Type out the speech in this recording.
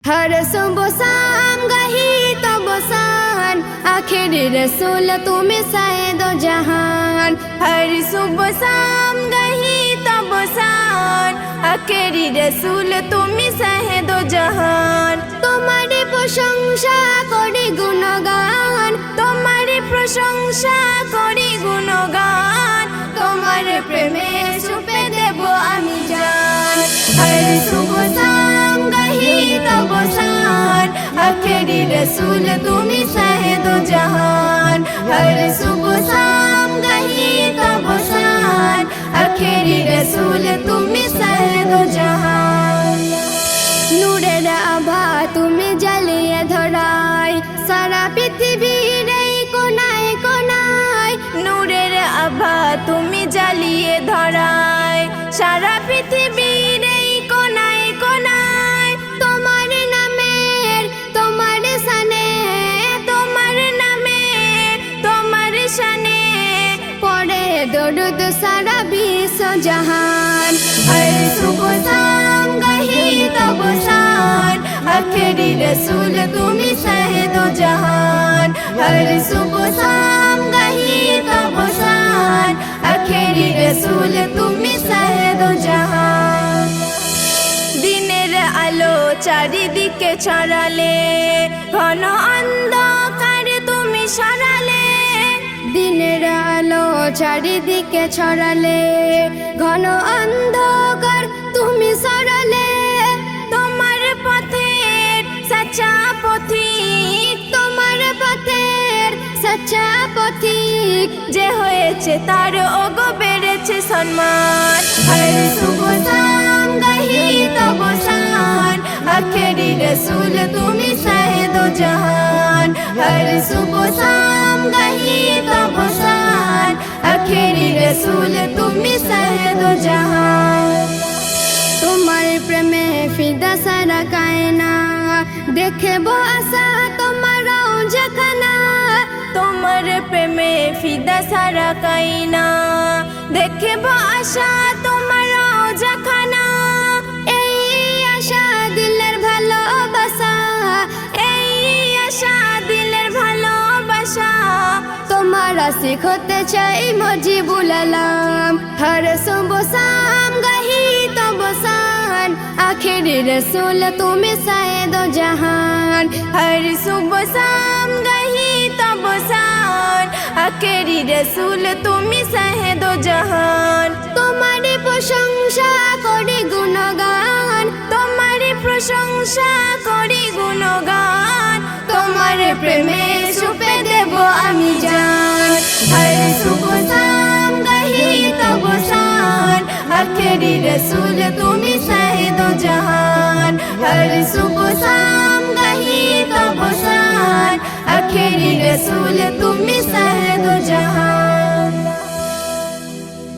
हर सुबह शाम गही तो बसान आखिर रसूल तुम्हें शायद जहान। हर सुबह शाम गही तो बसान आखिर रसूल तुम्हें शायद जहान। तुम्हारे प्रशंसा करी गुणगान, तुम्हारे प्रशंसा करी गुणगान, तुम्हारे प्रेमे छुपे देबो आमी जान। हर सुबह शाम गही तो बसान आखिरी रसूल तुम्हें शायद जहान। हर सुबह शाम गही तो बसान आखिरी रसूल तुम्हें शायद जहान। नूरेर आभा तुम्हें জ্বালিয়ে ধরাই সারা পৃথিবীর এই কোনায় কোনায়। নূরের আভা তুমি জ্বালিয়ে ধরাই সারা পৃথিবীর এই কোনায় কোনায়। তোমার নামের তোমার শানে, তোমার নামে তোমার শানে পড়ে দরুদ সারা বিশ্ব জাহান। হর সুবহ শাম গহি তো বসান आखिरी रसूल तुम्हें शायद जहान। हर सुबह शाम गही तो बसान आखिरी रसूल तुम्हें शायद जहान। दिनेर आलो चारिदिके छड़ाले घन अंधकार तुम्हें सराले। दिनेर आलो चारिदिके छड़ाले घन अंधकार तुम्हें सराले। তোমার পথের সচ্চা পথিক, তোমার পথের সচ্চা পথিক যে হয়েছে তার ওগো বেড়েছে সম্মান। হর সুবহ শাম গহি তো বসান আখেরি রসুল তুমি শায়দ জাহান। হর সুবহ শাম গহি তো বসান আখেরি রসুল তুমি শায়দ জাহান। তোমার প্রেমে ফিদা সারা কায়না দেখব আশা তোমার রওজাখানা। তোমার প্রেমে ফিদা সারা কায়না দেখব আশা তোমার রওজাখানা। এই আশা দিলের ভালোবাসা, এই আশা দিলের ভালোবাসা। তোমার আশিক হতে চাই মজিবুল আলম। হর সুবহ শাম গহি তো বসান आखिरी रसूल तुम्हें शायद जहान। हर सुबह शाम गही तो बसान आखिरी रसूल तुम्हें शायद जहान। तुम्हारी प्रशंसा करी गुणगान, तुम्हारी प्रशंसा करी गुणगान, तुम्हारे प्रेमे छुपे देबो आमी जान। हर सुबह शाम गही तो बसान आखिरी रसूल तुम्हें शायद जहान। हर सुबह शाम गही तो बसान आखिरी रसूल